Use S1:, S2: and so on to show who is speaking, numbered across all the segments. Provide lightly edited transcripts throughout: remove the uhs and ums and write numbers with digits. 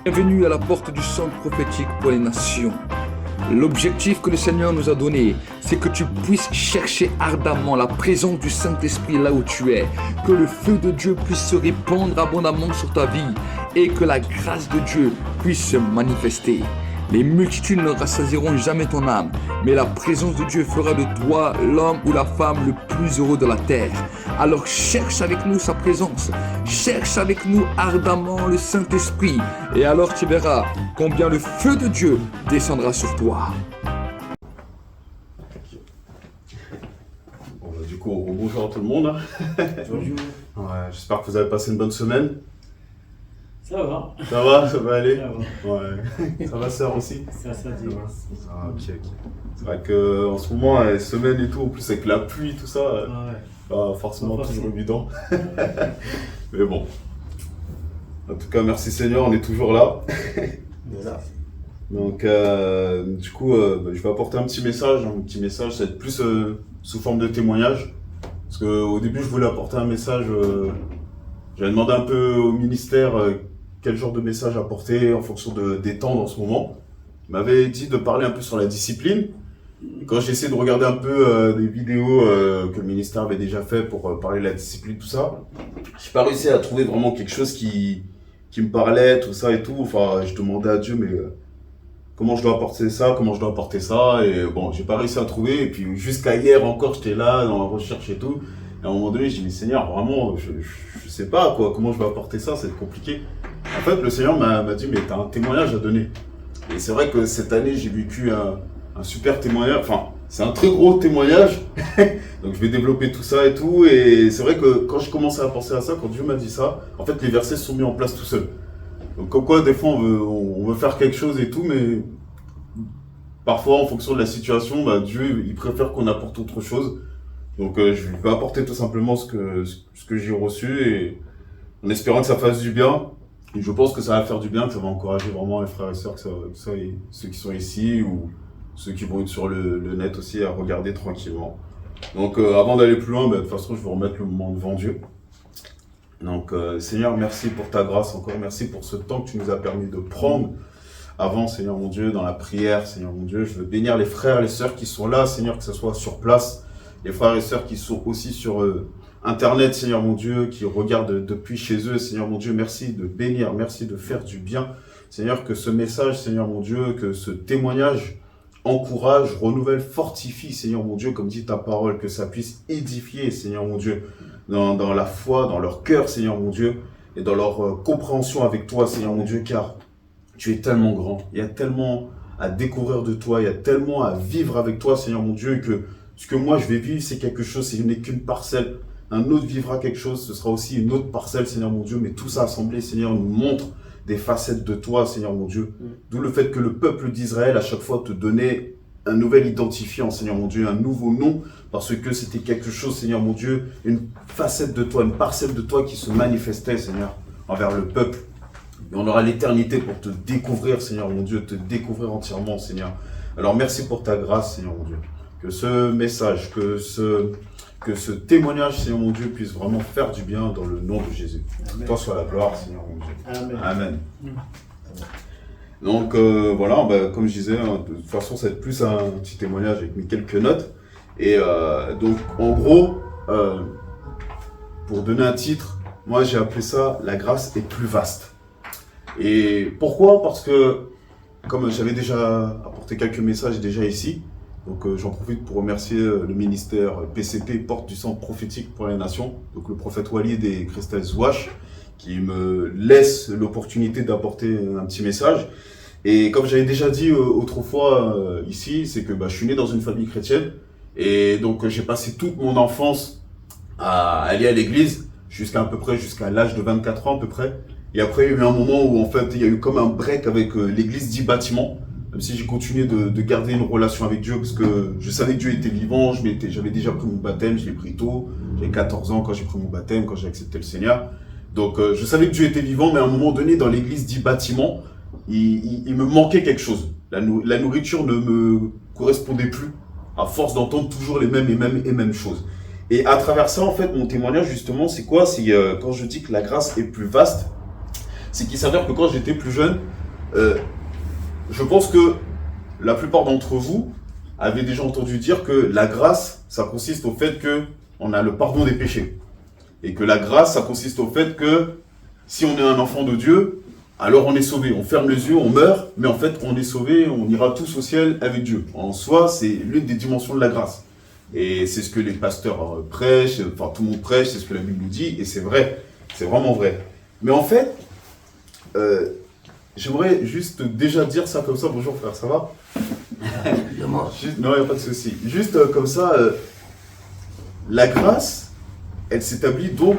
S1: Bienvenue à la porte du centre prophétique pour les nations. L'objectif que le Seigneur nous a donné, c'est que tu puisses chercher ardemment la présence du Saint-Esprit là où tu es, que le feu de Dieu puisse se répandre abondamment sur ta vie et que la grâce de Dieu puisse se manifester. Les multitudes ne rassasieront jamais ton âme, mais la présence de Dieu fera de toi l'homme ou la femme le plus heureux de la terre. Alors cherche avec nous sa présence, cherche avec nous ardemment le Saint-Esprit, et alors tu verras combien le feu de Dieu descendra sur toi.
S2: Bon, du coup, bonjour à tout le monde.
S3: Bonjour.
S2: Ouais, j'espère que vous avez passé une bonne semaine.
S3: Ça va.
S2: Ça va aller.
S3: Ça va.
S2: Ouais. Ça va, sœur aussi.
S3: Ça dit.
S2: Ah, ok. C'est vrai qu'en ce moment, les semaines et tout, en plus avec la pluie, tout ça, pas forcément toujours évident. Mais bon. En tout cas, merci Seigneur, on est toujours là. Donc, du coup, je vais apporter un petit message. Un petit message, ça va être plus sous forme de témoignage. Parce qu'au début, je voulais apporter un message. J'avais demandé un peu au ministère quel genre de message apporter en fonction des temps en ce moment. Il m'avait dit de parler un peu sur la discipline. Et quand j'ai essayé de regarder un peu des vidéos que le ministère avait déjà fait pour parler de la discipline, tout ça, j'ai pas réussi à trouver vraiment quelque chose qui me parlait, tout ça et tout. Enfin, je demandais à Dieu, mais comment je dois apporter ça, comment je dois apporter ça. Et bon, j'ai pas réussi à trouver. Et puis jusqu'à hier encore, j'étais là dans la recherche et tout. Et à un moment donné, j'ai dit, mais Seigneur, vraiment, je sais pas quoi, comment je vais apporter ça, c'est compliqué. En fait, le Seigneur m'a dit, mais tu as un témoignage à donner. Et c'est vrai que cette année, j'ai vécu un super témoignage. Enfin, c'est un très gros témoignage. Donc, je vais développer tout ça et tout. Et c'est vrai que quand je commençais à penser à ça, quand Dieu m'a dit ça, en fait, les versets se sont mis en place tout seuls. Donc, comme quoi, des fois, on veut faire quelque chose et tout, mais parfois, en fonction de la situation, bah, Dieu, il préfère qu'on apporte autre chose. Donc, je vais apporter tout simplement ce que j'ai reçu et en espérant que ça fasse du bien. Et je pense que ça va faire du bien, que ça va encourager vraiment les frères et sœurs, ceux qui sont ici ou ceux qui vont être sur le net aussi à regarder tranquillement. Donc avant d'aller plus loin, de toute façon je vais remettre le moment devant Dieu. Donc Seigneur, merci pour ta grâce encore, merci pour ce temps que tu nous as permis de prendre avant, Seigneur mon Dieu, dans la prière, Seigneur mon Dieu. Je veux bénir les frères et les sœurs qui sont là, Seigneur, que ce soit sur place, les frères et sœurs qui sont aussi sur Internet, Seigneur mon Dieu, qui regardent depuis chez eux, Seigneur mon Dieu, merci de bénir, merci de faire du bien. Seigneur, que ce message, Seigneur mon Dieu, que ce témoignage encourage, renouvelle, fortifie, Seigneur mon Dieu, comme dit ta parole, que ça puisse édifier, Seigneur mon Dieu, dans la foi, dans leur cœur, Seigneur mon Dieu, et dans leur compréhension avec toi, Seigneur mon Dieu, car tu es tellement grand, il y a tellement à découvrir de toi, il y a tellement à vivre avec toi, Seigneur mon Dieu, que ce que moi je vais vivre, c'est quelque chose, ce n'est qu'une parcelle. Un autre vivra quelque chose, ce sera aussi une autre parcelle, Seigneur mon Dieu, mais tout ça assemblé, Seigneur, nous montre des facettes de toi, Seigneur mon Dieu. D'où le fait que le peuple d'Israël, à chaque fois, te donnait un nouvel identifiant, Seigneur mon Dieu, un nouveau nom, parce que c'était quelque chose, Seigneur mon Dieu, une facette de toi, une parcelle de toi qui se manifestait, Seigneur, envers le peuple. Et on aura l'éternité pour te découvrir, Seigneur mon Dieu, te découvrir entièrement, Seigneur. Alors merci pour ta grâce, Seigneur mon Dieu. Que ce message, que ce témoignage, Seigneur mon Dieu, puisse vraiment faire du bien dans le nom de Jésus. Amen. Toi soit la gloire, Seigneur mon Dieu. Amen. Amen. Donc voilà, comme je disais, de toute façon, ça va être plus un petit témoignage avec mes quelques notes. Et donc, en gros, pour donner un titre, moi j'ai appelé ça « La grâce est plus vaste ». Et pourquoi? Parce que, comme j'avais déjà apporté quelques messages déjà ici, donc j'en profite pour remercier le ministère PCP, Porte du Centre Prophétique pour les Nations, donc le prophète Walid et Christelle Zouache, qui me laisse l'opportunité d'apporter un petit message. Et comme j'avais déjà dit autrefois ici, c'est que je suis né dans une famille chrétienne, et donc j'ai passé toute mon enfance à aller à l'église, jusqu'à l'âge de 24 ans à peu près. Et après il y a eu un moment où en fait il y a eu comme un break avec l'église 10 bâtiments. Même si j'ai continué de garder une relation avec Dieu, parce que je savais que Dieu était vivant, j'avais déjà pris mon baptême, je l'ai pris tôt, j'avais 14 ans quand j'ai pris mon baptême, quand j'ai accepté le Seigneur. Donc je savais que Dieu était vivant, mais à un moment donné, dans l'église 10 bâtiments, il me manquait quelque chose. La nourriture ne me correspondait plus, à force d'entendre toujours les mêmes choses. Et à travers ça, en fait, mon témoignage, justement, c'est quoi? C'est quand je dis que la grâce est plus vaste, c'est qu'il s'avère que quand j'étais plus jeune, je pense que la plupart d'entre vous avaient déjà entendu dire que la grâce, ça consiste au fait qu'on a le pardon des péchés. Et que la grâce, ça consiste au fait que si on est un enfant de Dieu, alors on est sauvé. On ferme les yeux, on meurt, mais en fait, on est sauvé, on ira tous au ciel avec Dieu. En soi, c'est l'une des dimensions de la grâce. Et c'est ce que les pasteurs prêchent, enfin tout le monde prêche, c'est ce que la Bible nous dit, et c'est vrai, c'est vraiment vrai. Mais en fait, j'aimerais juste déjà dire ça comme ça. Bonjour frère, ça va? Non, il n'y a pas de souci. Juste comme ça, la grâce, elle s'établit donc,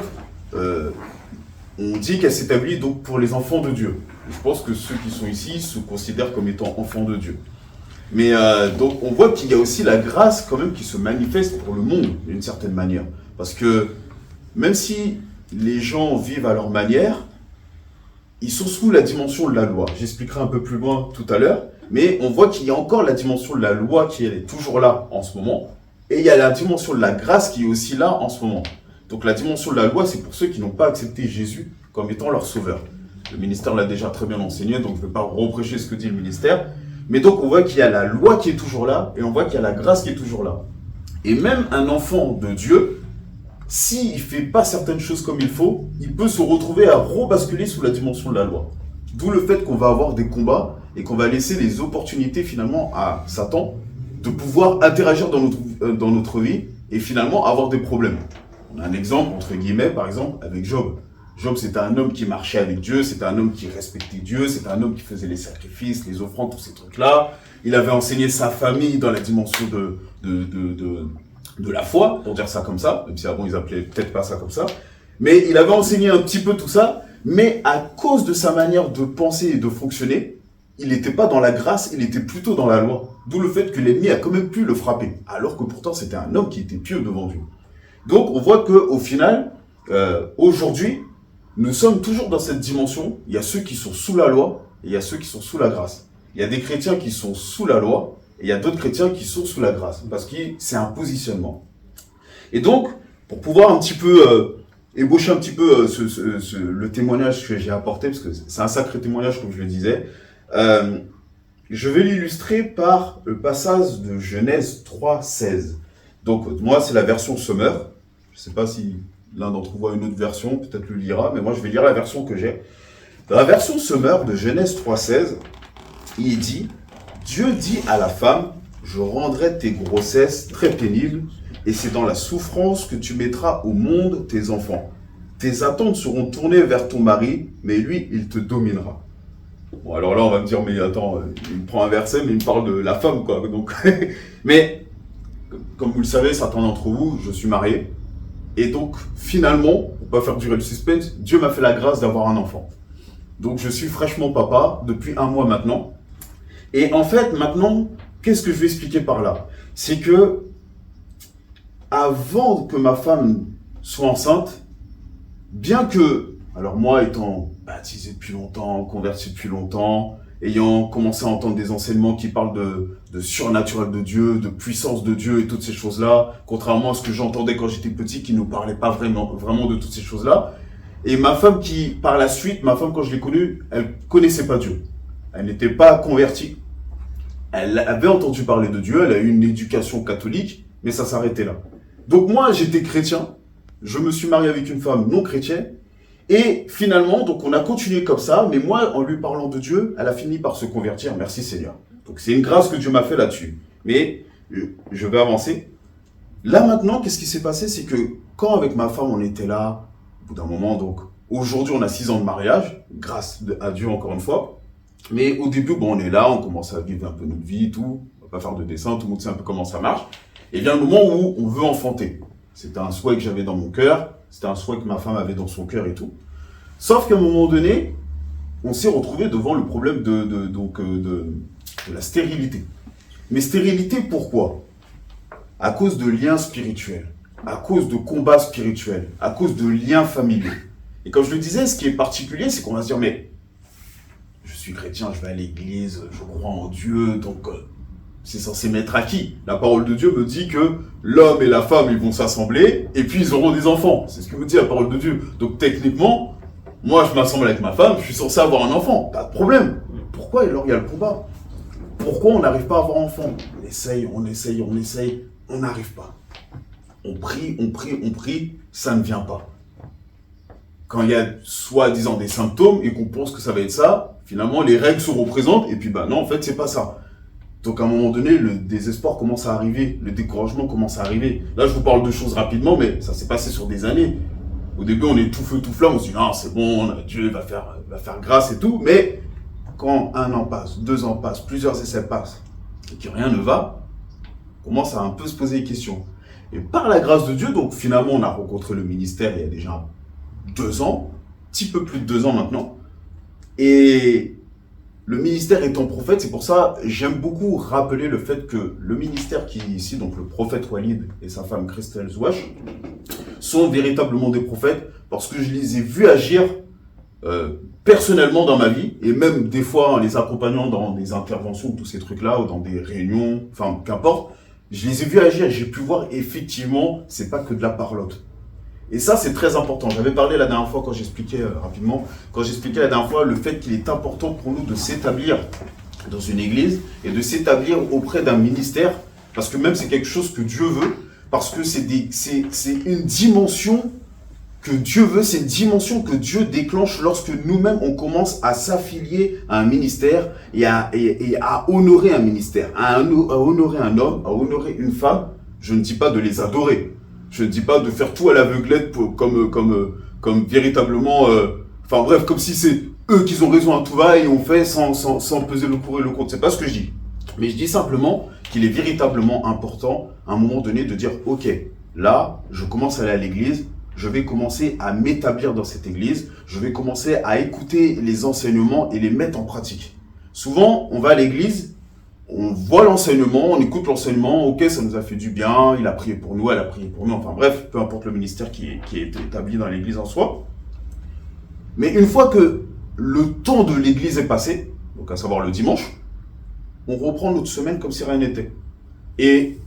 S2: on dit qu'elle s'établit donc pour les enfants de Dieu. Je pense que ceux qui sont ici se considèrent comme étant enfants de Dieu. Mais donc on voit qu'il y a aussi la grâce quand même qui se manifeste pour le monde d'une certaine manière. Parce que même si les gens vivent à leur manière, ils sont sous la dimension de la loi. J'expliquerai un peu plus loin tout à l'heure. Mais on voit qu'il y a encore la dimension de la loi qui est toujours là en ce moment. Et il y a la dimension de la grâce qui est aussi là en ce moment. Donc la dimension de la loi, c'est pour ceux qui n'ont pas accepté Jésus comme étant leur sauveur. Le ministère l'a déjà très bien enseigné, donc je ne vais pas reprêcher ce que dit le ministère. Mais donc on voit qu'il y a la loi qui est toujours là, et on voit qu'il y a la grâce qui est toujours là. Et même un enfant de Dieu, s'il ne fait pas certaines choses comme il faut, il peut se retrouver à rebasculer sous la dimension de la loi. D'où le fait qu'on va avoir des combats, et qu'on va laisser les opportunités finalement à Satan de pouvoir interagir dans notre vie, et finalement avoir des problèmes. On a un exemple, entre guillemets, par exemple, avec Job. Job, c'était un homme qui marchait avec Dieu, c'était un homme qui respectait Dieu, c'était un homme qui faisait les sacrifices, les offrandes, tous ces trucs-là. Il avait enseigné sa famille dans la dimension de la foi, pour dire ça comme ça, même si avant ils appelaient peut-être pas ça comme ça. Mais il avait enseigné un petit peu tout ça, mais à cause de sa manière de penser et de fonctionner, il n'était pas dans la grâce, il était plutôt dans la loi. D'où le fait que l'ennemi a quand même pu le frapper, alors que pourtant c'était un homme qui était pieux devant Dieu. Donc on voit qu'au final, aujourd'hui, nous sommes toujours dans cette dimension. Il y a ceux qui sont sous la loi et il y a ceux qui sont sous la grâce. Il y a des chrétiens qui sont sous la loi et il y a d'autres chrétiens qui sont sous la grâce. Parce que c'est un positionnement. Et donc, pour pouvoir un petit peu ébaucher un petit peu le témoignage que j'ai apporté, parce que c'est un sacré témoignage comme je le disais, je vais l'illustrer par le passage de Genèse 3:16. Donc moi c'est la version Summer. Je ne sais pas si l'un d'entre vous a une autre version, peut-être le lira, mais moi je vais lire la version que j'ai. Dans la version Summer de Genèse 3:16, il dit « Dieu dit à la femme, je rendrai tes grossesses très pénibles, et c'est dans la souffrance que tu mettras au monde tes enfants. Tes attentes seront tournées vers ton mari, mais lui, il te dominera. » Bon, alors là, on va me dire, mais attends, il me prend un verset, mais il me parle de la femme, quoi. Donc, mais, comme vous le savez, certains d'entre vous, je suis marié. Et donc, finalement, pour pas faire durer le suspense, Dieu m'a fait la grâce d'avoir un enfant. Donc, je suis fraîchement papa depuis 1 mois maintenant. Et en fait, maintenant, qu'est-ce que je vais expliquer par là? C'est que, avant que ma femme soit enceinte, bien que, alors moi étant baptisé depuis longtemps, converti depuis longtemps, ayant commencé à entendre des enseignements qui parlent de surnaturel de Dieu, de puissance de Dieu et toutes ces choses-là, contrairement à ce que j'entendais quand j'étais petit, qui ne parlait pas vraiment de toutes ces choses-là. Et ma femme par la suite, quand je l'ai connue, elle connaissait pas Dieu. Elle n'était pas convertie. Elle avait entendu parler de Dieu, elle a eu une éducation catholique, mais ça s'arrêtait là. Donc moi, j'étais chrétien, je me suis marié avec une femme non chrétienne, et finalement, donc on a continué comme ça, mais moi, en lui parlant de Dieu, elle a fini par se convertir, merci Seigneur. Donc c'est une grâce que Dieu m'a fait là-dessus. Mais je vais avancer. Là maintenant, qu'est-ce qui s'est passé? C'est que quand avec ma femme, on était là, au bout d'un moment, donc aujourd'hui on a 6 ans de mariage, grâce à Dieu encore une fois. Mais au début, bon, on est là, on commence à vivre un peu notre vie et tout, on va pas faire de dessin, tout le monde sait un peu comment ça marche. Et vient le moment où on veut enfanter. C'était un souhait que j'avais dans mon cœur, c'était un souhait que ma femme avait dans son cœur et tout. Sauf qu'à un moment donné, on s'est retrouvé devant le problème de la stérilité. Mais stérilité, pourquoi? À cause de liens spirituels, à cause de combats spirituels, à cause de liens familiaux. Et comme je le disais, ce qui est particulier, c'est qu'on va se dire, mais je suis chrétien, je vais à l'église, je crois en Dieu, donc c'est censé m'être acquis. La parole de Dieu me dit que l'homme et la femme, ils vont s'assembler, et puis ils auront des enfants. C'est ce que me dit la parole de Dieu. Donc techniquement, Moi, je m'assemble avec ma femme, je suis censé avoir un enfant. Pas de problème. Pourquoi alors il y a le combat? Pourquoi on n'arrive pas à avoir un enfant? On essaye, on n'arrive pas. On prie, ça ne vient pas. Quand il y a soi-disant des symptômes et qu'on pense que ça va être ça, finalement les règles se représentent et puis bah non, en fait c'est pas ça. Donc à un moment donné, le désespoir commence à arriver, le découragement commence à arriver. Là je vous parle de choses rapidement, mais ça s'est passé sur des années. Au début on est tout feu tout flamme, on se dit non c'est bon, Dieu va faire grâce et tout, mais quand 1 an passe, 2 ans passent, plusieurs essais passent et que rien ne va, on commence à un peu se poser des questions. Et par la grâce de Dieu, donc finalement on a rencontré le ministère il y a déjà 2 ans, un petit peu plus de 2 ans maintenant. Et le ministère étant prophète, c'est pour ça j'aime beaucoup rappeler le fait que le ministère qui est ici, donc le prophète Walid et sa femme Christelle Zouache, sont véritablement des prophètes parce que je les ai vus agir personnellement dans ma vie et même des fois en les accompagnant dans des interventions, tous ces trucs-là, ou dans des réunions, enfin qu'importe, je les ai vus agir et j'ai pu voir effectivement, c'est pas que de la parlotte. Et ça, c'est très important. J'avais parlé la dernière fois quand j'expliquais rapidement, le fait qu'il est important pour nous de s'établir dans une église et de s'établir auprès d'un ministère, parce que même c'est quelque chose que Dieu veut, parce que c'est une dimension que Dieu veut, c'est une dimension que Dieu déclenche lorsque nous-mêmes on commence à s'affilier à un ministère et à honorer un ministère, à honorer un homme, à honorer une femme. Je ne dis pas de les adorer. Je ne dis pas de faire tout à l'aveuglette comme véritablement... Enfin bref, comme si c'est eux qui ont raison à tout va et on fait sans peser le pour et le contre. C'est pas ce que je dis. Mais je dis simplement qu'il est véritablement important, à un moment donné, de dire « Ok, là, je commence à aller à l'église, je vais commencer à m'établir dans cette église, je vais commencer à écouter les enseignements et les mettre en pratique. » Souvent, on va à l'église, on voit l'enseignement, on écoute l'enseignement, ok, ça nous a fait du bien, il a prié pour nous, elle a prié pour nous, enfin bref, peu importe le ministère qui est établi dans l'église en soi. Mais une fois que le temps de l'église est passé, donc à savoir le dimanche, on reprend notre semaine comme si rien n'était. Et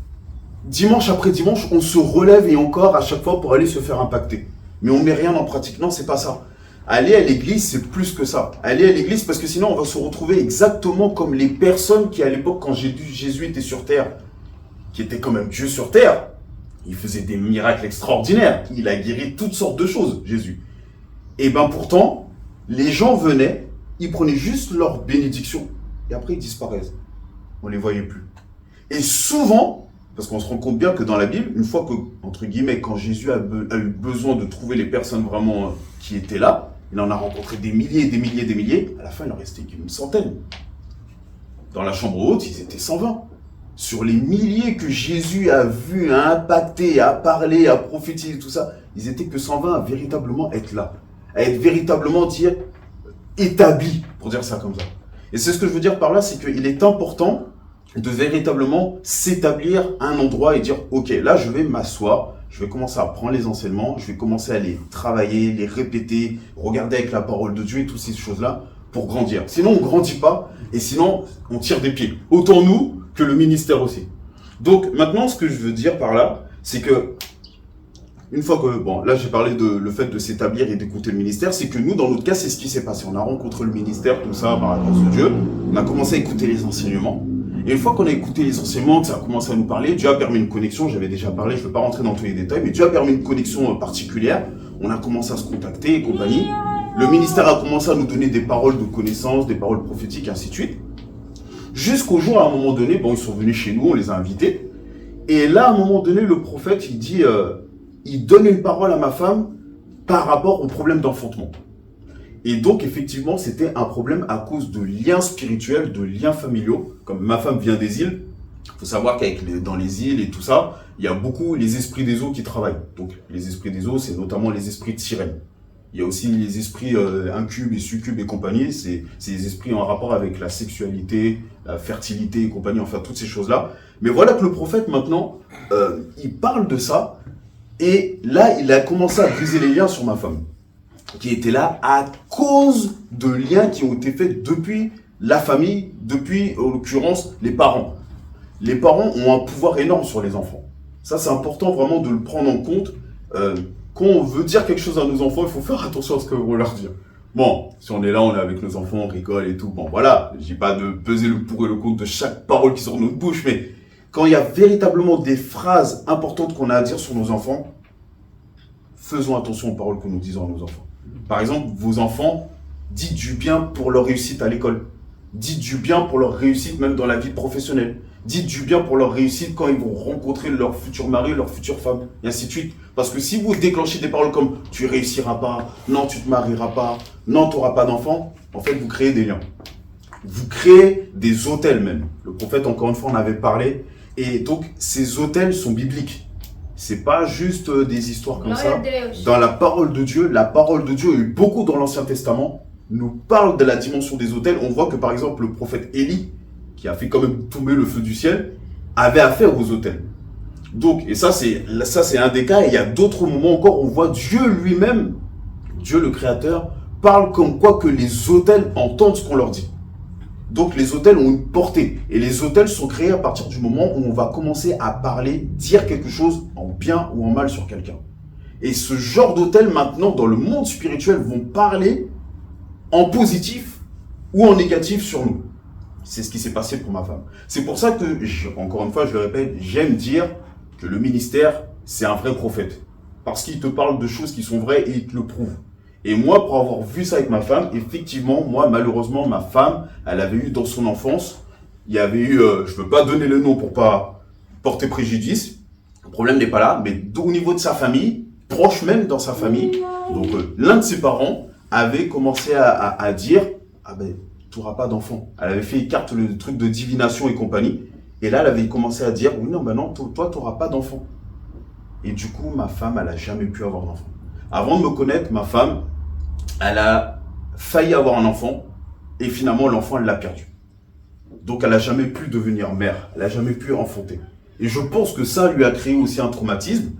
S2: dimanche après dimanche, on se relève et encore à chaque fois pour aller se faire impacter. Mais on ne met rien en pratique. Non, c'est pas ça. Aller à l'église, c'est plus que ça. Aller à l'église, parce que sinon, on va se retrouver exactement comme les personnes qui, à l'époque, quand Jésus était sur terre, qui était quand même Dieu sur terre, il faisait des miracles extraordinaires. Il a guéri toutes sortes de choses, Jésus. Et bien pourtant, les gens venaient, ils prenaient juste leur bénédiction, et après ils disparaissent. On ne les voyait plus. Et souvent, parce qu'on se rend compte bien que dans la Bible, une fois que, entre guillemets, quand Jésus a eu besoin de trouver les personnes vraiment qui étaient là, il en a rencontré des milliers, des milliers, des milliers. À la fin, il en restait qu'une centaine. Dans la chambre haute, ils étaient 120. Sur les milliers que Jésus a vus, a impacté, a parlé, a prophétisé, tout ça, ils étaient que 120 à véritablement être là. À être véritablement établis, pour dire ça comme ça. Et c'est ce que je veux dire par là, c'est qu'il est important de véritablement s'établir à un endroit et dire « Ok, là, je vais m'asseoir. » Je vais commencer à prendre les enseignements, je vais commencer à les travailler, les répéter, regarder avec la parole de Dieu et toutes ces choses-là pour grandir. Sinon, on ne grandit pas et sinon, on tire des pieds. Autant nous que le ministère aussi. Donc, maintenant, ce que je veux dire par là, c'est que, une fois que, bon, là, j'ai parlé de le fait de s'établir et d'écouter le ministère, c'est que nous, dans notre cas, c'est ce qui s'est passé. On a rencontré le ministère, tout ça, par la grâce de Dieu. On a commencé à écouter les enseignements. Et une fois qu'on a écouté les enseignements, que ça a commencé à nous parler, Dieu a permis une connexion, j'avais déjà parlé, je ne vais pas rentrer dans tous les détails, mais Dieu a permis une connexion particulière. On a commencé à se contacter et compagnie. Le ministère a commencé à nous donner des paroles de connaissance, des paroles prophétiques, et ainsi de suite. Jusqu'au jour, à un moment donné, bon, ils sont venus chez nous, on les a invités. Et là, à un moment donné, le prophète, il dit, il donne une parole à ma femme par rapport au problème d'enfantement. Et donc, effectivement, c'était un problème à cause de liens spirituels, de liens familiaux. Comme ma femme vient des îles, il faut savoir dans les îles et tout ça, il y a beaucoup les esprits des eaux qui travaillent. Donc, les esprits des eaux, c'est notamment les esprits de sirène. Il y a aussi les esprits incubes et succubes et compagnie. C'est les esprits en rapport avec la sexualité, la fertilité et compagnie, enfin, toutes ces choses-là. Mais voilà que le prophète, maintenant, il parle de ça. Et là, il a commencé à briser les liens sur ma femme, qui était là à cause de liens qui ont été faits depuis la famille, depuis, en l'occurrence, les parents. Les parents ont un pouvoir énorme sur les enfants. Ça, c'est important vraiment de le prendre en compte. Quand on veut dire quelque chose à nos enfants, il faut faire attention à ce qu'on leur dit. Bon, si on est là, on est avec nos enfants, on rigole et tout. Bon, voilà, je dis pas de peser le pour et le contre de chaque parole qui sort de notre bouche, mais quand il y a véritablement des phrases importantes qu'on a à dire sur nos enfants, faisons attention aux paroles que nous disons à nos enfants. Par exemple, vos enfants, dites du bien pour leur réussite à l'école. Dites du bien pour leur réussite même dans la vie professionnelle. Dites du bien pour leur réussite quand ils vont rencontrer leur futur mari, leur future femme, et ainsi de suite. Parce que si vous déclenchez des paroles comme « tu réussiras pas »,« non, tu te marieras pas »,« non, tu n'auras pas d'enfant », en fait, vous créez des liens. Vous créez des autels même. Le prophète, encore une fois, en avait parlé. Et donc, ces autels sont bibliques. C'est pas juste des histoires comme ça. Dans la parole de Dieu, et beaucoup dans l'Ancien Testament, nous parle de la dimension des autels. On voit que par exemple, le prophète Élie, qui a fait quand même tomber le feu du ciel, avait affaire aux autels. Donc, et ça c'est un des cas. Et il y a d'autres moments encore, on voit Dieu lui-même, Dieu le Créateur, parle comme quoi que les autels entendent ce qu'on leur dit. Donc les autels ont une portée. Et les autels sont créés à partir du moment où on va commencer à parler, dire quelque chose en bien ou en mal sur quelqu'un. Et ce genre d'autels maintenant, dans le monde spirituel, vont parler en positif ou en négatif sur nous. C'est ce qui s'est passé pour ma femme. C'est pour ça que, encore une fois, je le répète, j'aime dire que le ministère, c'est un vrai prophète. Parce qu'il te parle de choses qui sont vraies et il te le prouve. Et moi, pour avoir vu ça avec ma femme, effectivement, moi, malheureusement, ma femme, elle avait eu dans son enfance, il y avait eu, je ne veux pas donner le nom pour pas porter préjudice, le problème n'est pas là, mais au niveau de sa famille, proche même dans sa famille, donc l'un de ses parents avait commencé à dire, ah ben, tu n'auras pas d'enfant. Elle avait fait écarte le truc de divination et compagnie, et là, elle avait commencé à dire, oui, non, ben non, toi, tu n'auras pas d'enfant. Et du coup, ma femme, elle n'a jamais pu avoir d'enfant. Avant de me connaître, ma femme, elle a failli avoir un enfant et finalement l'enfant, elle l'a perdu. Donc elle n'a jamais pu devenir mère, elle n'a jamais pu enfanter. Et je pense que ça lui a créé aussi un traumatisme.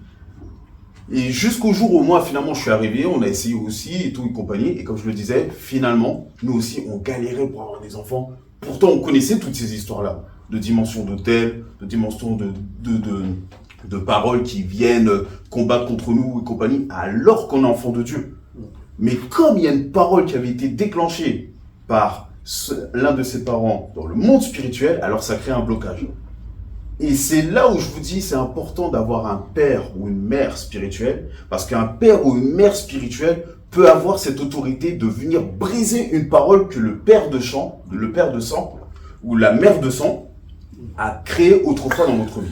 S2: Et jusqu'au jour où moi, finalement, je suis arrivé, on a essayé aussi et tout et compagnie. Et comme je le disais, finalement, nous aussi, on galérait pour avoir des enfants. Pourtant, on connaissait toutes ces histoires-là, de dimension d'autel, de dimension de paroles qui viennent combattre contre nous et compagnie, alors qu'on est enfant de Dieu. Mais comme il y a une parole qui avait été déclenchée par l'un de ses parents dans le monde spirituel, alors ça crée un blocage. Et c'est là où je vous dis, c'est important d'avoir un père ou une mère spirituelle, parce qu'un père ou une mère spirituelle peut avoir cette autorité de venir briser une parole que le père de sang ou la mère de sang a créée autrefois dans notre vie.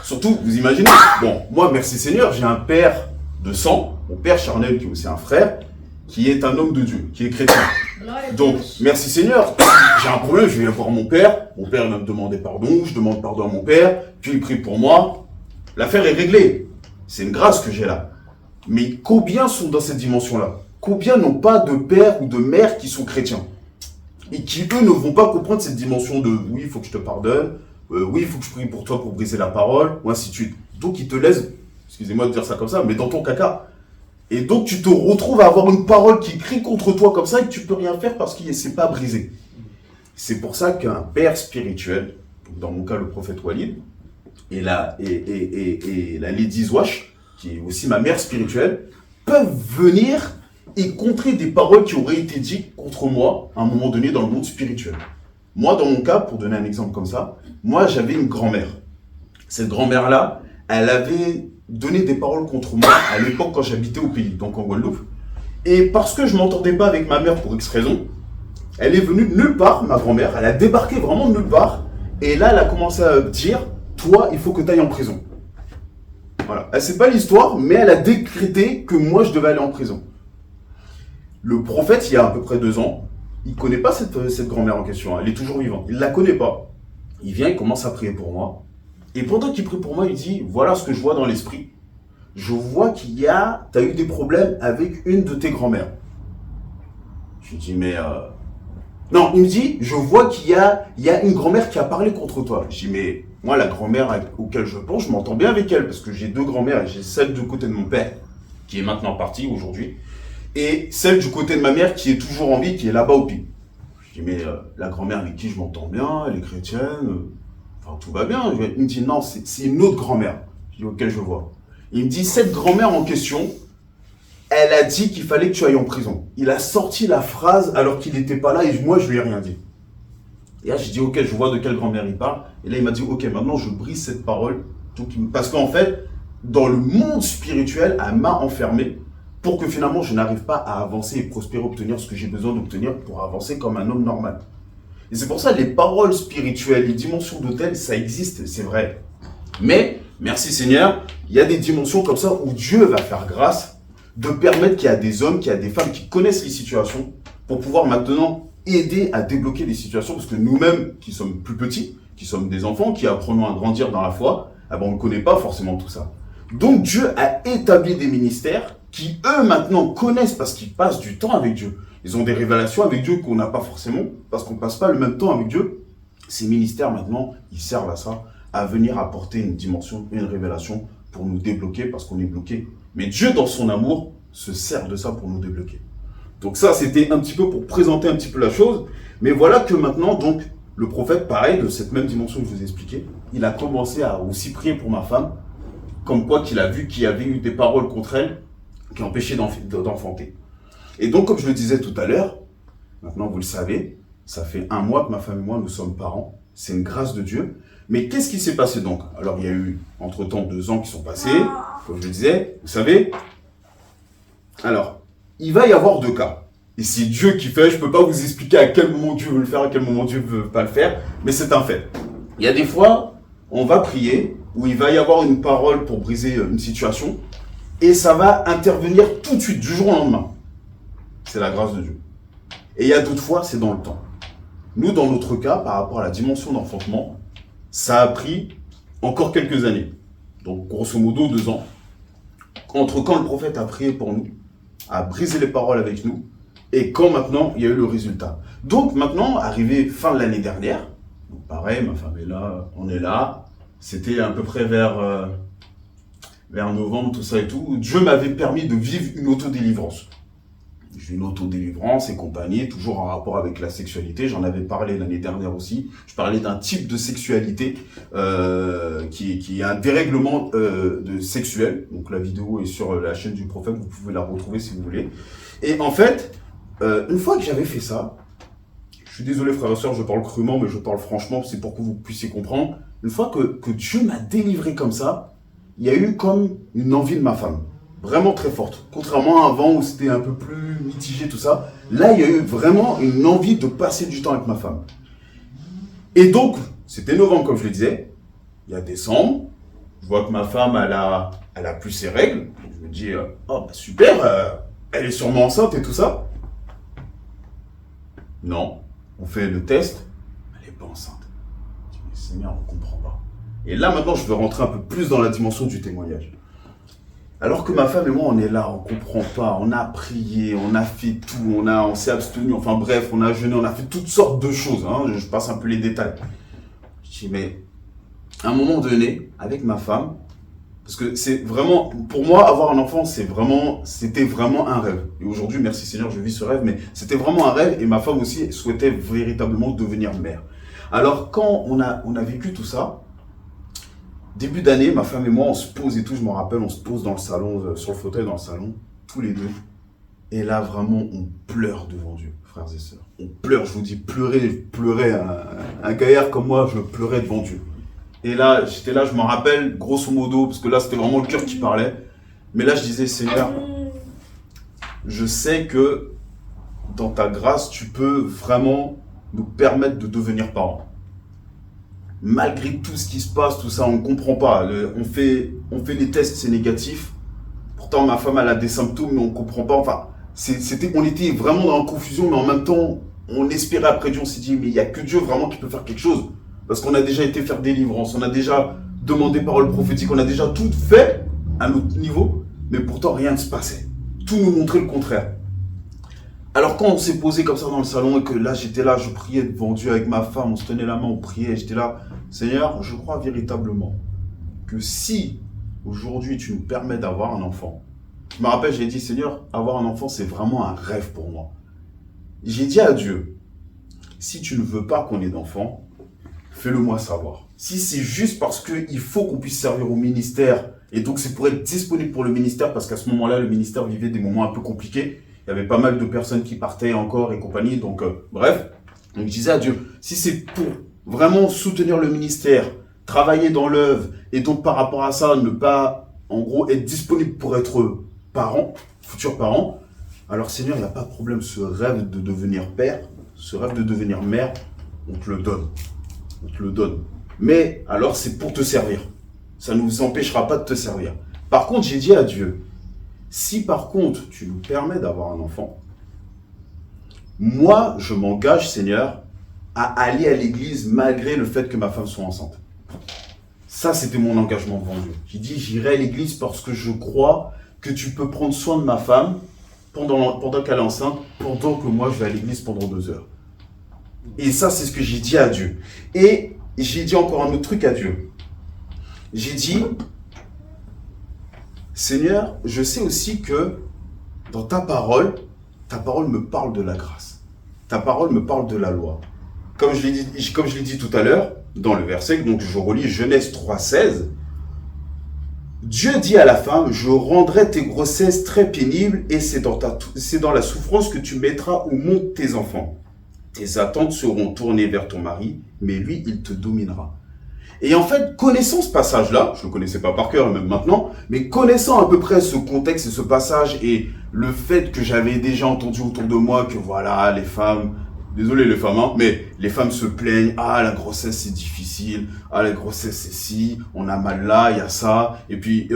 S2: Surtout, vous imaginez, bon, moi, merci Seigneur, j'ai un père de sang, mon père charnel, qui est aussi un frère, qui est un homme de Dieu, qui est chrétien. Donc, merci Seigneur, j'ai un problème, je vais voir mon père va me demander pardon, je demande pardon à mon père, puis il prie pour moi, l'affaire est réglée. C'est une grâce que j'ai là. Mais combien sont dans cette dimension-là? Combien n'ont pas de père ou de mère qui sont chrétiens? Et qui, eux, ne vont pas comprendre cette dimension de « oui, il faut que je te pardonne », oui, il faut que je prie pour toi pour briser la parole, ou ainsi de suite. Donc, ils te laissent, excusez-moi de dire ça comme ça, mais dans ton caca. Et donc, tu te retrouves à avoir une parole qui crie contre toi comme ça et que tu peux rien faire parce que c'est pas brisé. C'est pour ça qu'un père spirituel, dans mon cas, le prophète Walid, et la Lady Zouache, qui est aussi ma mère spirituelle, peuvent venir et contrer des paroles qui auraient été dites contre moi à un moment donné dans le monde spirituel. Moi, dans mon cas, pour donner un exemple comme ça, moi, j'avais une grand-mère. Cette grand-mère-là, elle avait donné des paroles contre moi à l'époque quand j'habitais au pays, donc en Guadeloupe. Et parce que je ne m'entendais pas avec ma mère pour X raison, elle est venue de nulle part, ma grand-mère, elle a débarqué vraiment de nulle part, et là, elle a commencé à dire, toi, il faut que tu ailles en prison. Voilà. Elle sait pas l'histoire, mais elle a décrété que moi, je devais aller en prison. Le prophète, il y a à peu près 2 ans, il connaît pas cette grand-mère en question, elle est toujours vivante, il la connaît pas. Il vient, il commence à prier pour moi. Et pendant qu'il prie pour moi, il dit, voilà ce que je vois dans l'esprit. Je vois tu as eu des problèmes avec une de tes grand-mères. Je lui dis, mais... Non, il me dit, je vois qu'il y a une grand-mère qui a parlé contre toi. Je dis, mais moi, la grand-mère auquel je pense, je m'entends bien avec elle, parce que j'ai 2 grand-mères. J'ai celle du côté de mon père, qui est maintenant partie aujourd'hui, et celle du côté de ma mère, qui est toujours en vie, qui est là-bas au pays. Je dis, mais la grand-mère avec qui je m'entends bien, elle est chrétienne, enfin tout va bien. Il me dit, non, c'est une autre grand-mère, auquel je vois. Il me dit, cette grand-mère en question, elle a dit qu'il fallait que tu ailles en prison. Il a sorti la phrase alors qu'il n'était pas là et moi, je lui ai rien dit. Et là, j'ai dit, ok, je vois de quelle grand-mère il parle. Et là, il m'a dit, ok, maintenant, je brise cette parole. Parce qu'en fait, dans le monde spirituel, elle m'a enfermé pour que finalement, je n'arrive pas à avancer et prospérer, obtenir ce que j'ai besoin d'obtenir pour avancer comme un homme normal. Et c'est pour ça, les paroles spirituelles, les dimensions d'autel, ça existe, c'est vrai. Mais, merci Seigneur, il y a des dimensions comme ça où Dieu va faire grâce de permettre qu'il y a des hommes, qu'il y a des femmes qui connaissent les situations pour pouvoir maintenant aider à débloquer des situations, parce que nous-mêmes, qui sommes plus petits, qui sommes des enfants, qui apprenons à grandir dans la foi, eh ben on ne connaît pas forcément tout ça. Donc Dieu a établi des ministères qui, eux, maintenant connaissent parce qu'ils passent du temps avec Dieu. Ils ont des révélations avec Dieu qu'on n'a pas forcément, parce qu'on ne passe pas le même temps avec Dieu. Ces ministères, maintenant, ils servent à ça, à venir apporter une dimension, une révélation pour nous débloquer, parce qu'on est bloqué. Mais Dieu, dans son amour, se sert de ça pour nous débloquer. Donc ça, c'était un petit peu pour présenter un petit peu la chose. Mais voilà que maintenant, donc, le prophète, pareil, de cette même dimension que je vous ai expliqué, il a commencé à aussi prier pour ma femme, comme quoi qu'il a vu qu'il y avait eu des paroles contre elle qui empêchaient d'enfanter. Et donc, comme je le disais tout à l'heure, maintenant vous le savez, ça fait 1 mois que ma femme et moi, nous sommes parents. C'est une grâce de Dieu. Mais qu'est-ce qui s'est passé donc? Alors, il y a eu, entre-temps, 2 ans qui sont passés, comme je le disais, vous savez. Alors, il va y avoir 2 cas. Et c'est Dieu qui fait, je ne peux pas vous expliquer à quel moment Dieu veut le faire, à quel moment Dieu ne veut pas le faire, mais c'est un fait. Il y a des fois, on va prier, où il va y avoir une parole pour briser une situation, et ça va intervenir tout de suite, du jour au lendemain. C'est la grâce de Dieu. Et il y a d'autres fois, c'est dans le temps. Nous, dans notre cas, par rapport à la dimension d'enfantement, ça a pris encore quelques années. Donc, grosso modo, 2 ans. Entre quand le prophète a prié pour nous, a brisé les paroles avec nous, et quand maintenant, il y a eu le résultat. Donc, maintenant, arrivé fin de l'année dernière, donc pareil, ma femme est là, on est là, c'était à peu près vers novembre, tout ça et tout, Dieu m'avait permis de vivre une autodélivrance. J'ai une autodélivrance et compagnie, toujours en rapport avec la sexualité. J'en avais parlé l'année dernière aussi. Je parlais d'un type de sexualité qui est un dérèglement sexuel. Donc la vidéo est sur la chaîne du prophète, vous pouvez la retrouver si vous voulez. Et en fait, une fois que j'avais fait ça, je suis désolé frères et sœurs, je parle crûment, mais je parle franchement, c'est pour que vous puissiez comprendre. Une fois que Dieu m'a délivré comme ça, il y a eu comme une envie de ma femme. Vraiment très forte. Contrairement à avant où c'était un peu plus mitigé tout ça. Là, il y a eu vraiment une envie de passer du temps avec ma femme. Et donc, c'était novembre comme je le disais. Il y a décembre. Je vois que ma femme, elle a plus ses règles. Je me dis, oh bah super, elle est sûrement enceinte et tout ça. Non. On fait le test. Elle n'est pas enceinte. Je dis, mais Seigneur, on ne comprend pas. Et là, maintenant, je veux rentrer un peu plus dans la dimension du témoignage. Alors que ma femme et moi, on est là, on comprend pas, on a prié, on a fait tout, on s'est abstenu, enfin bref, on a jeûné, on a fait toutes sortes de choses, hein, je passe un peu les détails. Je dis, mais à un moment donné, avec ma femme, parce que c'est vraiment, pour moi, avoir un enfant, c'était vraiment un rêve. Et aujourd'hui, merci Seigneur, je vis ce rêve, mais c'était vraiment un rêve et ma femme aussi souhaitait véritablement devenir mère. Alors quand on a vécu tout ça, début d'année, ma femme et moi, on se pose et tout, je m'en rappelle, on se pose dans le salon, sur le fauteuil dans le salon, tous les deux. Et là, vraiment, on pleure devant Dieu, frères et sœurs. On pleure, je vous dis, pleurer, un gaillard comme moi, je pleurais devant Dieu. Et là, j'étais là, je m'en rappelle, grosso modo, parce que là, c'était vraiment le cœur qui parlait. Mais là, je disais, Seigneur, je sais que dans ta grâce, tu peux vraiment nous permettre de devenir parents. Malgré tout ce qui se passe, tout ça, on ne comprend pas. On fait des tests, c'est négatif. Pourtant, ma femme, elle a des symptômes, mais on ne comprend pas. Enfin, on était vraiment dans la confusion, mais en même temps, on espérait après Dieu. On s'est dit, mais il n'y a que Dieu vraiment qui peut faire quelque chose. Parce qu'on a déjà été faire délivrance, on a déjà demandé parole prophétique, on a déjà tout fait à notre niveau, mais pourtant rien ne se passait. Tout nous montrait le contraire. Alors quand on s'est posé comme ça dans le salon et que là j'étais là, je priais devant Dieu avec ma femme, on se tenait la main, on priait, j'étais là, Seigneur, je crois véritablement que si aujourd'hui tu nous permets d'avoir un enfant, je me rappelle, j'ai dit, Seigneur, avoir un enfant c'est vraiment un rêve pour moi. J'ai dit à Dieu, si tu ne veux pas qu'on ait d'enfant, fais-le moi savoir. Si c'est juste parce qu'il faut qu'on puisse servir au ministère Et donc, c'est pour être disponible pour le ministère, parce qu'à ce moment-là, le ministère vivait des moments un peu compliqués. Il y avait pas mal de personnes qui partaient encore et compagnie. Donc, bref. Donc, je disais à Dieu, si c'est pour vraiment soutenir le ministère, travailler dans l'œuvre, et donc par rapport à ça, ne pas, en gros, être disponible pour être parent, futur parent, alors Seigneur, il n'y a pas de problème. Ce rêve de devenir père, ce rêve de devenir mère, on te le donne. On te le donne. Mais alors, c'est pour te servir. Ça ne nous empêchera pas de te servir. Par contre, j'ai dit à Dieu, si par contre, tu nous permets d'avoir un enfant, moi, je m'engage, Seigneur, à aller à l'église malgré le fait que ma femme soit enceinte. Ça, c'était mon engagement devant Dieu. J'ai dit, j'irai à l'église parce que je crois que tu peux prendre soin de ma femme pendant qu'elle est enceinte, pendant que moi, je vais à l'église pendant 2 heures. Et ça, c'est ce que j'ai dit à Dieu. Et j'ai dit encore un autre truc à Dieu. J'ai dit, Seigneur, je sais aussi que dans ta parole me parle de la grâce. Ta parole me parle de la loi. Comme je l'ai dit tout à l'heure, dans le verset, donc je relis Genèse 3,16, Dieu dit à la femme, je rendrai tes grossesses très pénibles et c'est dans la souffrance que tu mettras au monde tes enfants. Tes attentes seront tournées vers ton mari, mais lui, il te dominera. Et en fait, connaissant ce passage-là, je ne le connaissais pas par cœur, même maintenant, mais connaissant à peu près ce contexte et ce passage et le fait que j'avais déjà entendu autour de moi que voilà, les femmes, désolé les femmes, hein, mais les femmes se plaignent, ah la grossesse c'est difficile, ah la grossesse c'est ci, on a mal là, il y a ça, et puis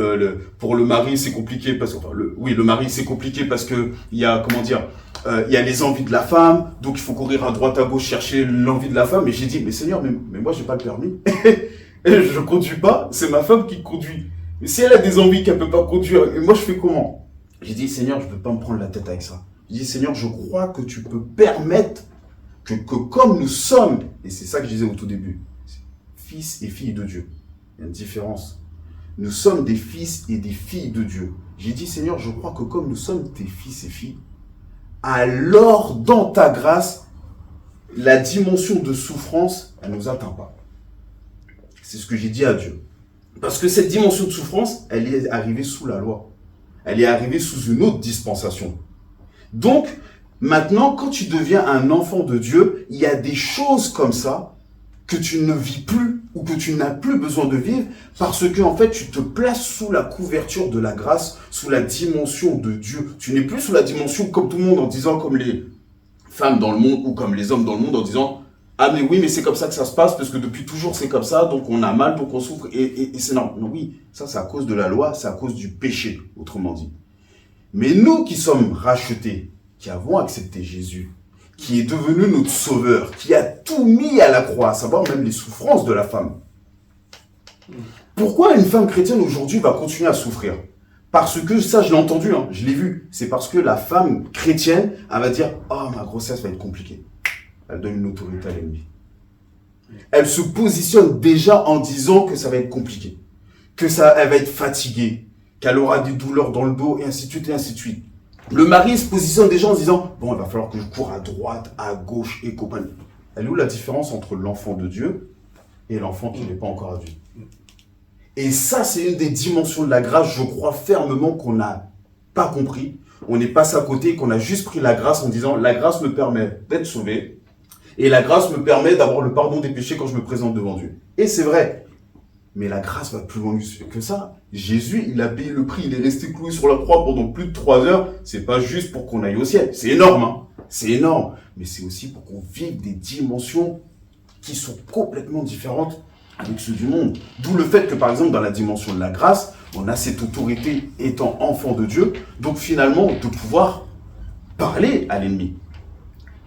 S2: pour le mari c'est compliqué parce que, le mari c'est compliqué parce que il y a, il y a les envies de la femme, donc il faut courir à droite à gauche chercher l'envie de la femme. Et j'ai dit, mais Seigneur, mais moi j'ai pas le permis. Et je conduis pas, c'est ma femme qui conduit. Mais si elle a des envies qu'elle peut pas conduire, et moi je fais comment? J'ai dit, Seigneur, je peux pas me prendre la tête avec ça. J'ai dit, Seigneur, je crois que tu peux permettre que comme nous sommes, et c'est ça que je disais au tout début, fils et filles de Dieu. Il y a une différence. Nous sommes des fils et des filles de Dieu. J'ai dit, Seigneur, je crois que comme nous sommes tes fils et filles, alors dans ta grâce, la dimension de souffrance, elle ne nous atteint pas. C'est ce que j'ai dit à Dieu. Parce que cette dimension de souffrance, elle est arrivée sous la loi. Elle est arrivée sous une autre dispensation. Donc, maintenant, quand tu deviens un enfant de Dieu, il y a des choses comme ça que tu ne vis plus ou que tu n'as plus besoin de vivre parce que, en fait, tu te places sous la couverture de la grâce, sous la dimension de Dieu. Tu n'es plus sous la dimension comme tout le monde en disant comme les femmes dans le monde ou comme les hommes dans le monde en disant « Ah mais oui, mais c'est comme ça que ça se passe parce que depuis toujours c'est comme ça, donc on a mal, donc on souffre et c'est normal. » Non, oui, ça c'est à cause de la loi, c'est à cause du péché, autrement dit. Mais nous qui sommes rachetés, qui avons accepté Jésus, qui est devenu notre sauveur, qui a tout mis à la croix, à savoir même les souffrances de la femme. Pourquoi une femme chrétienne aujourd'hui va continuer à souffrir? Parce que, ça je l'ai entendu, hein, je l'ai vu, c'est parce que la femme chrétienne, elle va dire « Ah, ma grossesse va être compliquée ». Elle donne une autorité à l'ennemi. Elle se positionne déjà en disant que ça va être compliqué, elle va être fatiguée, qu'elle aura des douleurs dans le dos, et ainsi de suite, et ainsi de suite. Le mari se positionne déjà en se disant « Bon, il va falloir que je cours à droite, à gauche et compagnie ». Elle est où la différence entre l'enfant de Dieu et l'enfant qui n'est pas encore adulte? Et ça, c'est une des dimensions de la grâce, je crois fermement qu'on n'a pas compris. On est passé à côté, qu'on a juste pris la grâce en disant « La grâce me permet d'être sauvé et la grâce me permet d'avoir le pardon des péchés quand je me présente devant Dieu. » Et c'est vrai. Mais la grâce va plus loin que ça. Jésus, il a payé le prix, il est resté cloué sur la croix pendant plus de 3 heures. C'est pas juste pour qu'on aille au ciel. C'est énorme, hein. C'est énorme. Mais c'est aussi pour qu'on vive des dimensions qui sont complètement différentes avec ceux du monde. D'où le fait que, par exemple, dans la dimension de la grâce, on a cette autorité étant enfant de Dieu. Donc finalement, de pouvoir parler à l'ennemi.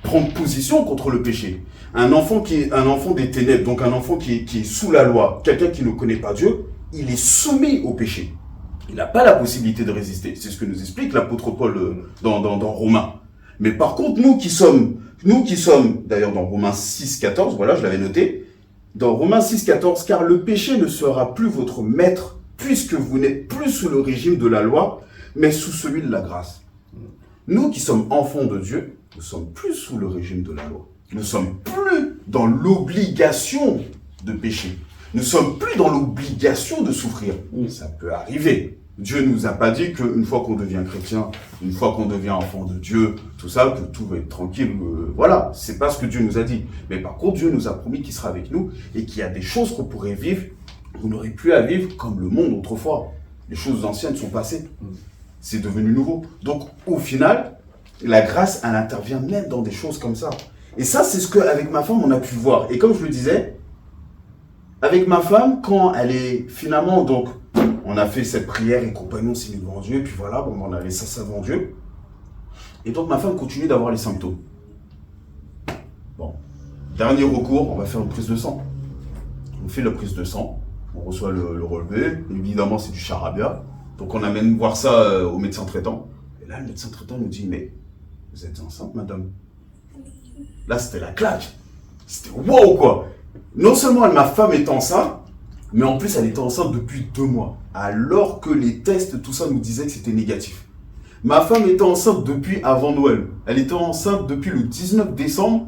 S2: Prendre position contre le péché. Un enfant qui est un enfant des ténèbres, donc un enfant qui est sous la loi, quelqu'un qui ne connaît pas Dieu, il est soumis au péché. Il n'a pas la possibilité de résister. C'est ce que nous explique l'apôtre Paul dans Romains. Mais par contre, nous qui sommes, d'ailleurs dans Romains 6,14, voilà, je l'avais noté, dans Romains 6,14, car le péché ne sera plus votre maître, puisque vous n'êtes plus sous le régime de la loi, mais sous celui de la grâce. Nous qui sommes enfants de Dieu, nous sommes plus sous le régime de la loi. Nous ne sommes plus dans l'obligation de pécher. ne sommes plus dans l'obligation de souffrir. Ça peut arriver. Dieu ne nous a pas dit qu'une fois qu'on devient chrétien, une fois qu'on devient enfant de Dieu, tout ça, que tout va être tranquille. Voilà, c'est pas ce que Dieu nous a dit. Mais par contre, Dieu nous a promis qu'il sera avec nous et qu'il y a des choses qu'on pourrait vivre, qu'on n'aurait plus à vivre comme le monde autrefois. Les choses anciennes sont passées. C'est devenu nouveau. Donc, au final, la grâce, elle intervient même dans des choses comme ça. Et ça, c'est ce qu'avec ma femme, on a pu voir. Et comme je le disais, avec ma femme, quand elle est finalement, donc, on a fait cette prière et compagnie, on s'est mis devant Dieu, et puis voilà, bon, on a laissé ça devant Dieu. Et donc, ma femme continue d'avoir les symptômes. Bon, dernier recours, on va faire une prise de sang. On fait la prise de sang, on reçoit le relevé, évidemment, c'est du charabia. Donc, on amène voir ça au médecin traitant. Et là, le médecin traitant nous dit, mais vous êtes enceinte, madame? Là, c'était la claque. C'était wow, quoi. Non seulement ma femme est enceinte, mais en plus, elle était enceinte depuis 2 mois. Alors que les tests, tout ça nous disait que c'était négatif. Ma femme était enceinte depuis avant Noël. Elle était enceinte depuis le 19 décembre.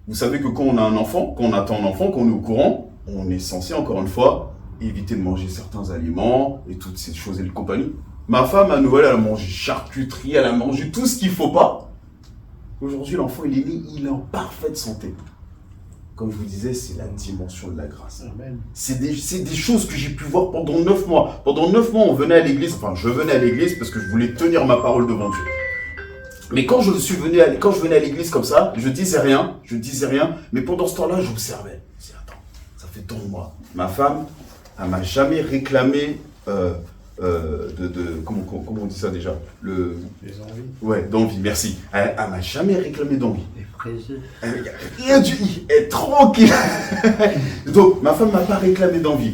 S2: Vous savez que quand on a un enfant, quand on attend un enfant, quand on est au courant, on est censé, encore une fois, éviter de manger certains aliments et toutes ces choses et les compagnies. Ma femme, à Noël, elle a mangé charcuterie, elle a mangé tout ce qu'il ne faut pas. Aujourd'hui, l'enfant, il est né, il est en parfaite santé. Comme je vous disais, c'est la dimension de la grâce.
S3: Amen.
S2: C'est des choses que j'ai pu voir pendant 9 mois. Pendant 9 mois, on venait à l'église, enfin, je venais à l'église parce que je voulais tenir ma parole devant Dieu. Mais quand je venais à l'église comme ça, je disais rien, mais pendant ce temps-là, j'observais. Je disais, attends, ça fait tant de mois. Ma femme, elle m'a jamais réclamé comment on dit ça déjà?
S3: Les envies.
S2: Ouais, d'envie, merci. Elle m'a jamais réclamé d'envie.
S3: Les fraisiers.
S2: Rien du tout, elle est tranquille. Donc, ma femme m'a pas réclamé d'envie.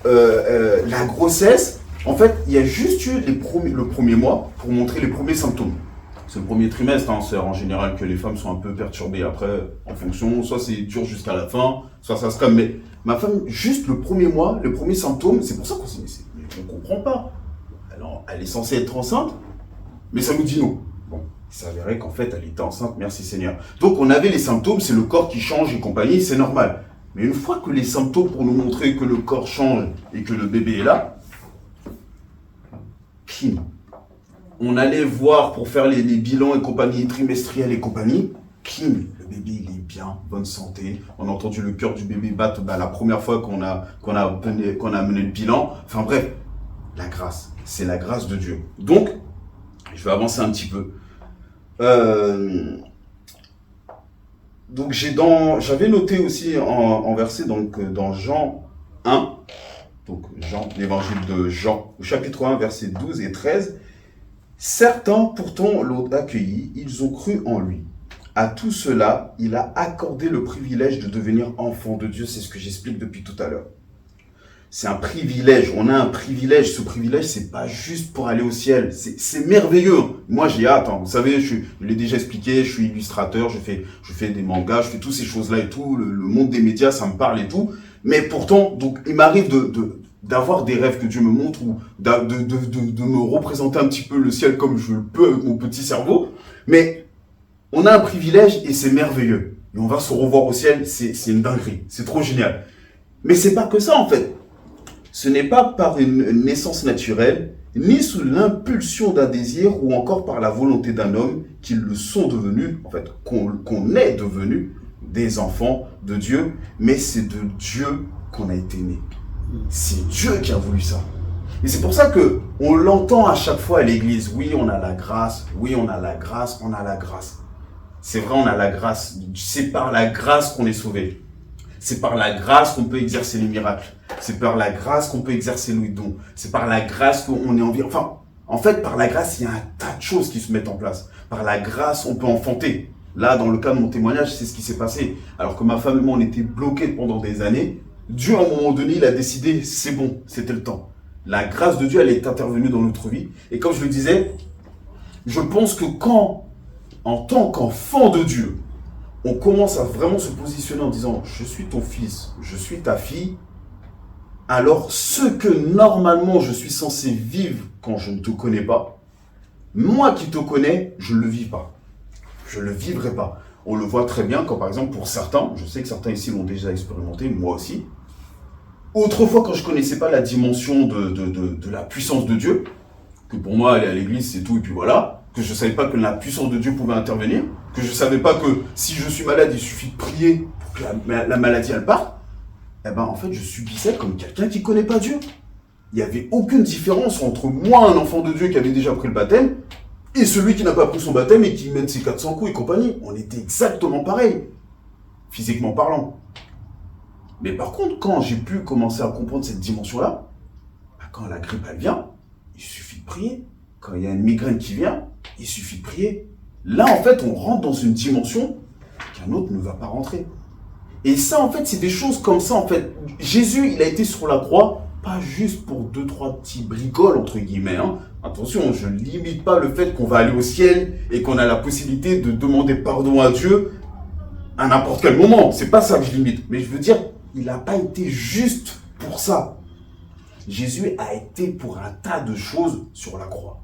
S2: La grossesse, en fait, il y a juste eu le premier mois pour montrer les premiers symptômes. C'est le premier trimestre, hein, c'est en général que les femmes sont un peu perturbées après, en fonction, soit c'est dur jusqu'à la fin, soit ça se calme. Mais ma femme, juste le premier mois, les premiers symptômes, c'est pour ça qu'on s'est dit, mais on comprend pas. Alors, elle est censée être enceinte, mais ça nous dit non. Bon, il s'avérait qu'en fait, elle était enceinte, merci Seigneur. Donc, on avait les symptômes, c'est le corps qui change et compagnie, c'est normal. Mais une fois que les symptômes pour nous montrer que le corps change et que le bébé est là, pim. On allait voir pour faire les bilans et compagnie, trimestriels et compagnie, pim, le bébé il est bien, bonne santé. On a entendu le cœur du bébé battre la première fois qu'on a mené le bilan. Enfin bref, la grâce, c'est la grâce de Dieu. Donc, je vais avancer un petit peu. Donc j'avais noté aussi en verset dans Jean 1, donc l'évangile de Jean, au chapitre 1, versets 12 et 13. Certains pourtant l'ont accueilli, ils ont cru en lui. À tout cela, il a accordé le privilège de devenir enfant de Dieu, c'est ce que j'explique depuis tout à l'heure. C'est un privilège, on a un privilège, ce privilège c'est pas juste pour aller au ciel, c'est merveilleux. Moi j'ai hâte, hein. Vous savez, je l'ai déjà expliqué, je suis illustrateur, je fais des mangas, je fais toutes ces choses-là et tout, le monde des médias ça me parle et tout, mais pourtant, donc il m'arrive d'avoir des rêves que Dieu me montre ou de me représenter un petit peu le ciel comme je le peux avec mon petit cerveau, mais on a un privilège et c'est merveilleux. Et on va se revoir au ciel, c'est une dinguerie, c'est trop génial. Mais c'est pas que ça en fait. Ce n'est pas par une naissance naturelle, ni sous l'impulsion d'un désir ou encore par la volonté d'un homme qu'ils le sont devenus, en fait, qu'on est devenus des enfants de Dieu, mais c'est de Dieu qu'on a été né. C'est Dieu qui a voulu ça. Et c'est pour ça que on l'entend à chaque fois à l'église. Oui, on a la grâce. Oui, on a la grâce. On a la grâce. C'est vrai, on a la grâce. C'est par la grâce qu'on est sauvé. C'est par la grâce qu'on peut exercer les miracles. C'est par la grâce qu'on peut exercer les dons. C'est par la grâce qu'on est en vie. Enfin, en fait, par la grâce, il y a un tas de choses qui se mettent en place. Par la grâce, on peut enfanter. Là, dans le cas de mon témoignage, c'est ce qui s'est passé. Alors que ma femme et moi, on était bloqués pendant des années. Dieu, à un moment donné, il a décidé, c'est bon, c'était le temps. La grâce de Dieu, elle est intervenue dans notre vie. Et comme je le disais, je pense que quand, en tant qu'enfant de Dieu, on commence à vraiment se positionner en disant « Je suis ton fils, je suis ta fille », alors ce que normalement je suis censé vivre quand je ne te connais pas, moi qui te connais, je ne le vis pas. Je ne le vivrai pas. On le voit très bien quand, par exemple, pour certains, je sais que certains ici l'ont déjà expérimenté, moi aussi, Autrefois, quand je connaissais pas la dimension de la puissance de Dieu, que pour moi, aller à l'église, c'est tout, et puis voilà, que je savais pas que la puissance de Dieu pouvait intervenir, que je savais pas que si je suis malade, il suffit de prier pour que la maladie, elle parte, eh ben, en fait, je subissais comme quelqu'un qui connaît pas Dieu. Il n'y avait aucune différence entre moi, un enfant de Dieu qui avait déjà pris le baptême, et celui qui n'a pas pris son baptême et qui mène ses 400 coups et compagnie. On était exactement pareil, physiquement parlant. Mais par contre, quand j'ai pu commencer à comprendre cette dimension-là, bah, quand la grippe elle vient, il suffit de prier. Quand il y a une migraine qui vient, il suffit de prier. Là, en fait, on rentre dans une dimension qu'un autre ne va pas rentrer. Et ça, en fait, c'est des choses comme ça, en fait. Jésus, il a été sur la croix, pas juste pour 2-3 petits bricoles, entre guillemets. Hein. Attention, je ne limite pas le fait qu'on va aller au ciel et qu'on a la possibilité de demander pardon à Dieu à n'importe quel moment. C'est pas ça que je limite. Mais je veux dire, il n'a pas été juste pour ça. Jésus a été pour un tas de choses sur la croix.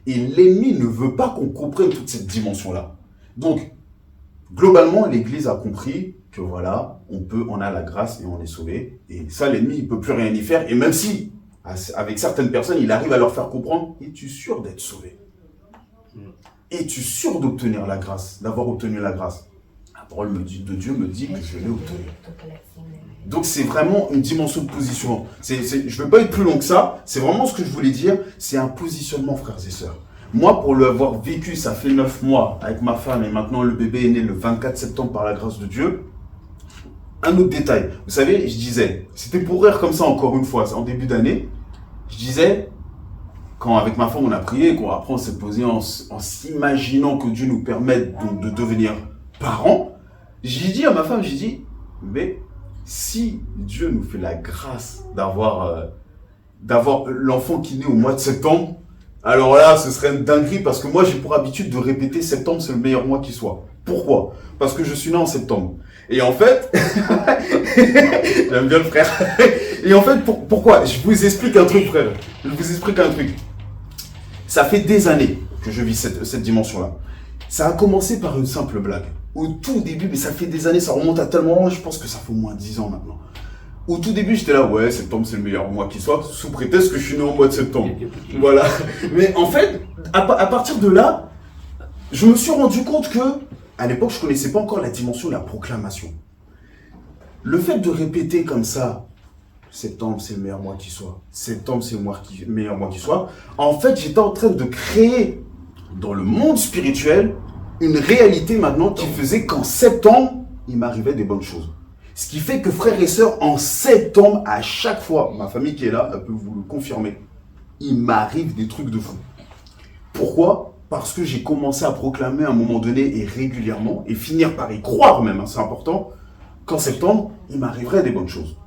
S2: Et l'ennemi ne veut pas qu'on comprenne toute cette dimension-là. Donc, globalement, l'Église a compris que voilà, on a la grâce et on est sauvé. Et ça, l'ennemi, il ne peut plus rien y faire. Et même si, avec certaines personnes, il arrive à leur faire comprendre, es-tu sûr d'être sauvé? Es-tu sûr d'obtenir la grâce, d'avoir obtenu la grâce? La parole de Dieu me dit que je l'ai obtenue. Donc c'est vraiment une dimension de positionnement. Je ne veux pas être plus long que ça, c'est vraiment ce que je voulais dire, c'est un positionnement, frères et sœurs. Moi, pour l'avoir vécu, ça fait 9 mois avec ma femme, et maintenant le bébé est né le 24 septembre par la grâce de Dieu. Un autre détail, vous savez, je disais, c'était pour rire comme ça encore une fois, en début d'année, je disais, quand avec ma femme on a prié, après on s'est posé en s'imaginant que Dieu nous permette de devenir parents, j'ai dit à ma femme, j'ai dit, mais si Dieu nous fait la grâce d'avoir l'enfant qui naît au mois de septembre, alors là, ce serait une dinguerie parce que moi, j'ai pour habitude de répéter septembre, c'est le meilleur mois qui soit. Pourquoi? Parce que je suis né en septembre. Et en fait, j'aime bien le frère. Et en fait, pourquoi? Je vous explique un truc, frère. Je vous explique un truc. Ça fait des années que je vis cette dimension-là. Ça a commencé par une simple blague. Au tout début, mais ça fait des années, ça remonte à tellement loin, je pense que ça fait au moins 10 ans maintenant. Au tout début, j'étais là, ouais, septembre c'est le meilleur mois qui soit, sous prétexte que je suis né au mois de septembre. Voilà. Mais en fait, à partir de là, je me suis rendu compte que, à l'époque, je connaissais pas encore la dimension de la proclamation. Le fait de répéter comme ça, septembre c'est le meilleur mois qui soit, septembre c'est le meilleur mois qui soit, en fait, j'étais en train de créer dans le monde spirituel une réalité maintenant qui faisait qu'en septembre, il m'arrivait des bonnes choses. Ce qui fait que frères et sœurs, en septembre, à chaque fois, ma famille qui est là, elle peut vous le confirmer, il m'arrive des trucs de fou. Pourquoi? Parce que j'ai commencé à proclamer à un moment donné et régulièrement, et finir par y croire même, hein, c'est important, qu'en septembre, il m'arriverait des bonnes choses.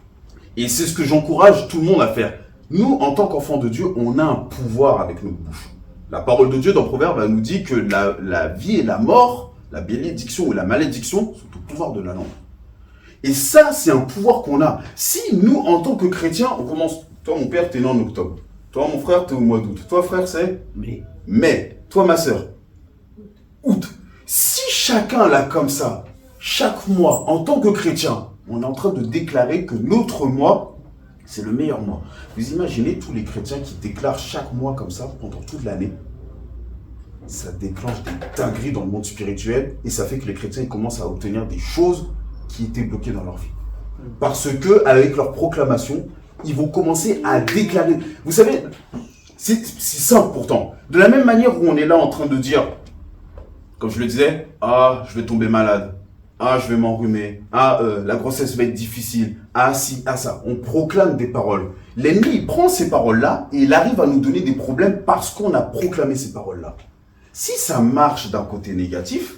S2: Et c'est ce que j'encourage tout le monde à faire. Nous, en tant qu'enfants de Dieu, on a un pouvoir avec notre bouche. La parole de Dieu dans Proverbe, elle nous dit que la vie et la mort, la bénédiction ou la malédiction sont au pouvoir de la langue. Et ça, c'est un pouvoir qu'on a. Si nous, en tant que chrétiens, on commence... Toi, mon père, t'es né en octobre. Toi, mon frère, t'es au mois d'août. Toi, frère, c'est mai. Toi, ma sœur, août. Si chacun l'a comme ça, chaque mois, en tant que chrétien, on est en train de déclarer que notre mois, c'est le meilleur mois. Vous imaginez tous les chrétiens qui déclarent chaque mois comme ça, pendant toute l'année. Ça déclenche des dingueries dans le monde spirituel et ça fait que les chrétiens ils commencent à obtenir des choses qui étaient bloquées dans leur vie. Parce que avec leur proclamation, ils vont commencer à déclarer. Vous savez, c'est simple pourtant. De la même manière où on est là en train de dire, comme je le disais, ah, je vais tomber malade. Ah, je vais m'enrhumer. Ah, la grossesse va être difficile. Ah, si, ah, ça. On proclame des paroles. L'ennemi, il prend ces paroles-là et il arrive à nous donner des problèmes parce qu'on a proclamé ces paroles-là. Si ça marche d'un côté négatif,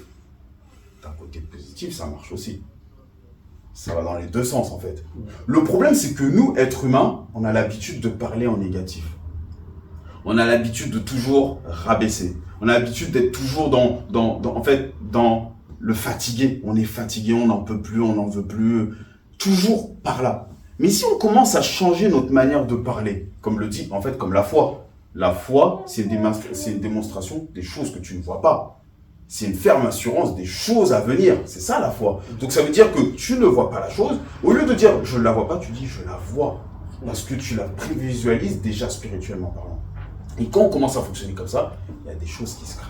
S2: d'un côté positif, ça marche aussi. Ça va dans les deux sens, en fait. Le problème, c'est que nous, êtres humains, on a l'habitude de parler en négatif. On a l'habitude de toujours rabaisser. On a l'habitude d'être toujours dans le fatigué. On est fatigué, on n'en peut plus, on n'en veut plus. Toujours par là. Mais si on commence à changer notre manière de parler, comme le dit, en fait, comme la foi. La foi, c'est une démonstration des choses que tu ne vois pas. c'est une ferme assurance des choses à venir. C'est ça la foi. Donc ça veut dire que tu ne vois pas la chose. Au lieu de dire je ne la vois pas, tu dis je la vois. Parce que tu la prévisualises déjà spirituellement parlant. Et quand on commence à fonctionner comme ça, il y a des choses qui se créent.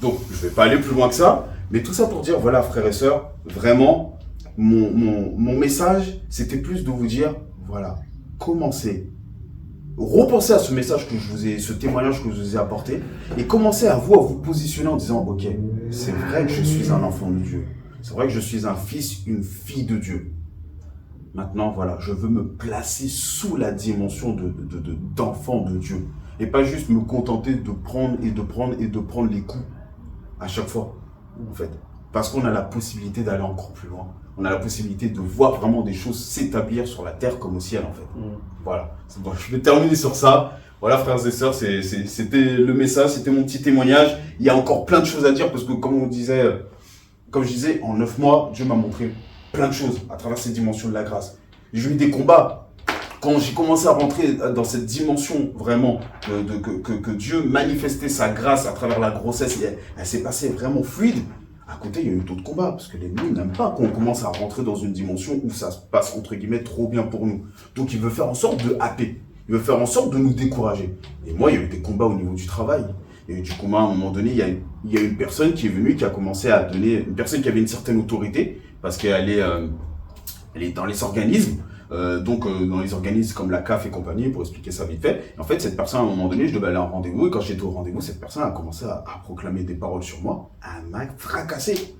S2: Donc je ne vais pas aller plus loin que ça, mais tout ça pour dire, voilà frères et sœurs, vraiment, mon message, c'était plus de vous dire, voilà, commencez. Repensez à ce message que je vous ai, ce témoignage que je vous ai apporté, et commencez à vous positionner en disant, ok, c'est vrai que je suis un enfant de Dieu. C'est vrai que je suis un fils, une fille de Dieu. Maintenant, voilà, je veux me placer sous la dimension d'enfant de Dieu. Et pas juste me contenter de prendre et de prendre et de prendre les coups à chaque fois, en fait. Parce qu'on a la possibilité d'aller encore plus loin. On a la possibilité de voir vraiment des choses s'établir sur la terre comme au ciel, en fait. Voilà. Bon, je vais terminer sur ça. Voilà, frères et sœurs, c'était le message, c'était mon petit témoignage. Il y a encore plein de choses à dire parce que, comme je disais, en 9 mois, Dieu m'a montré plein de choses à travers ces dimensions de la grâce. J'ai eu des combats. Quand j'ai commencé à rentrer dans cette dimension vraiment que Dieu manifestait sa grâce à travers la grossesse, elle s'est passée vraiment fluide. À côté, il y a eu d'autres combats, parce que l'ennemi n'aime pas qu'on commence à rentrer dans une dimension où ça se passe, entre guillemets, trop bien pour nous. Donc il veut faire en sorte de happer, il veut faire en sorte de nous décourager. Et moi, il y a eu des combats au niveau du travail. Il y a eu du combat à un moment donné, il y a une personne qui est venue, qui a commencé à donner, une personne qui avait une certaine autorité, parce qu'elle est dans les organismes, dans les organismes comme la CAF et compagnie, pour expliquer ça vite fait. Et en fait, cette personne, à un moment donné, je devais aller à un rendez-vous, et quand j'étais au rendez-vous, cette personne a commencé à proclamer des paroles sur moi, elle m'a fracassé.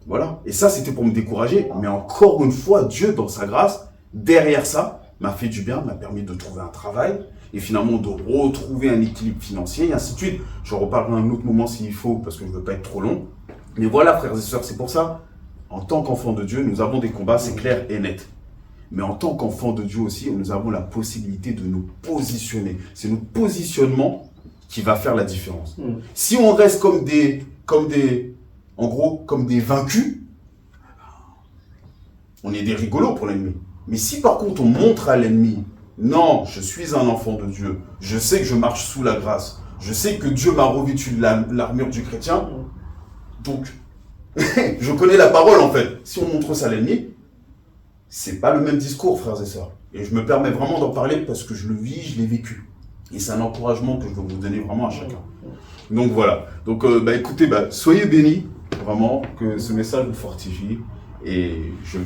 S2: Voilà. Et ça, c'était pour me décourager. Mais encore une fois, Dieu, dans sa grâce, derrière ça, m'a fait du bien, m'a permis de trouver un travail, et finalement de retrouver un équilibre financier, et ainsi de suite. Je reparlerai à un autre moment s'il faut, parce que je ne veux pas être trop long. Mais voilà, frères et sœurs, c'est pour ça, en tant qu'enfants de Dieu, nous avons des combats, c'est clair et net. Mais en tant qu'enfants de Dieu aussi, nous avons la possibilité de nous positionner. C'est notre positionnement qui va faire la différence. Si on reste comme des vaincus, on est des rigolos pour l'ennemi. Mais si par contre on montre à l'ennemi, non, je suis un enfant de Dieu, je sais que je marche sous la grâce, je sais que Dieu m'a revêtu de l'armure du chrétien, donc je connais la parole en fait. Si on montre ça à l'ennemi, c'est pas le même discours, frères et sœurs. Et je me permets vraiment d'en parler parce que je le vis, je l'ai vécu. Et c'est un encouragement que je veux vous donner vraiment à chacun. Donc voilà. Donc écoutez, soyez bénis, vraiment, que ce message vous fortifie. Et je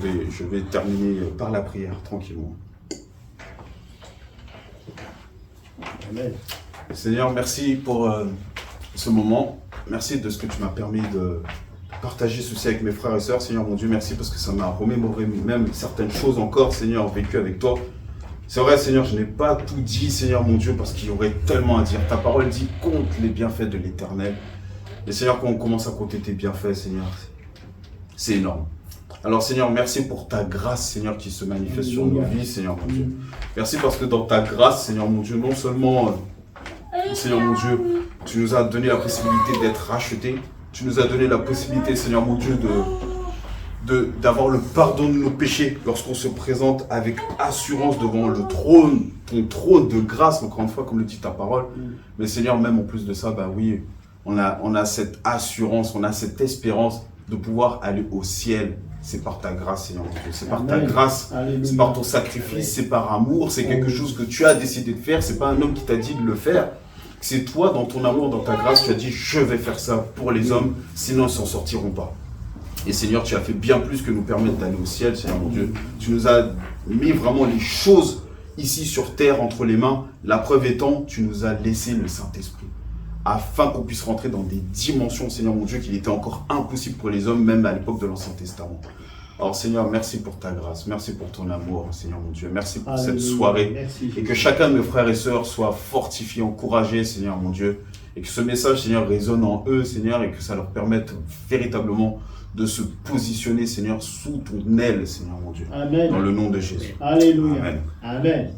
S2: vais terminer par la prière, tranquillement.
S3: Amen.
S2: Seigneur, merci pour ce moment. Merci de ce que tu m'as permis de partager ceci avec mes frères et sœurs. Seigneur mon Dieu, merci parce que ça m'a remémoré même certaines choses encore, Seigneur, vécues avec toi. C'est vrai, Seigneur, je n'ai pas tout dit, Seigneur mon Dieu, parce qu'il y aurait tellement à dire. Ta parole dit, compte les bienfaits de l'Éternel. Et Seigneur, quand on commence à compter tes bienfaits, Seigneur, c'est énorme. Alors Seigneur, merci pour ta grâce, Seigneur, qui se manifeste sur nos vies, Seigneur mon Dieu. Merci parce que dans ta grâce, Seigneur mon Dieu, non seulement, Seigneur mon Dieu, tu nous as donné la possibilité d'être rachetés, tu nous as donné la possibilité, Seigneur mon Dieu, d'avoir le pardon de nos péchés lorsqu'on se présente avec assurance devant le trône, ton trône de grâce, encore une fois, comme le dit ta parole. Mais Seigneur, même en plus de ça, oui, on a cette assurance, on a cette espérance de pouvoir aller au ciel. C'est par ta grâce, Seigneur mon Dieu. C'est par ta grâce, c'est par ton sacrifice, c'est par amour, c'est quelque chose que tu as décidé de faire. C'est pas un homme qui t'a dit de le faire. C'est toi, dans ton amour, dans ta grâce, tu as dit, je vais faire ça pour les hommes, sinon ils s'en sortiront pas. Et Seigneur, tu as fait bien plus que nous permettre d'aller au ciel, Seigneur mon Dieu. Tu nous as mis vraiment les choses ici sur terre entre les mains. La preuve étant, tu nous as laissé le Saint-Esprit, afin qu'on puisse rentrer dans des dimensions, Seigneur mon Dieu, qu'il était encore impossible pour les hommes, même à l'époque de l'Ancien Testament. Alors Seigneur, merci pour ta grâce, merci pour ton amour, Seigneur mon Dieu. Merci pour cette soirée. Merci. Et que chacun de mes frères et sœurs soit fortifié, encouragé, Seigneur mon Dieu. Et que ce message, Seigneur, résonne en eux, Seigneur, et que ça leur permette véritablement de se positionner, Seigneur, sous ton aile, Seigneur mon Dieu.
S3: Amen.
S2: Dans le nom de Jésus.
S3: Alléluia.
S2: Amen.
S3: Amen.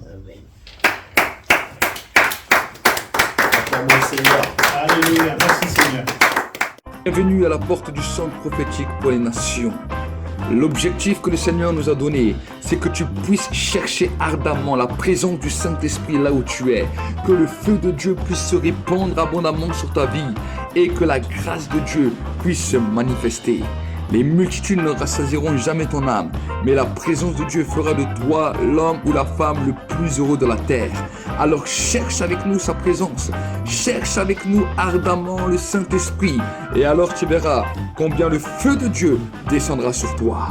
S3: Seigneur. Alléluia. Merci, Seigneur.
S1: Bienvenue à la porte du centre prophétique pour les nations. L'objectif que le Seigneur nous a donné, c'est que tu puisses chercher ardemment la présence du Saint-Esprit là où tu es, que le feu de Dieu puisse se répandre abondamment sur ta vie et que la grâce de Dieu puisse se manifester. Les multitudes ne rassasieront jamais ton âme, mais la présence de Dieu fera de toi l'homme ou la femme le plus heureux de la terre. Alors cherche avec nous sa présence, cherche avec nous ardemment le Saint-Esprit, et alors tu verras combien le feu de Dieu descendra sur toi.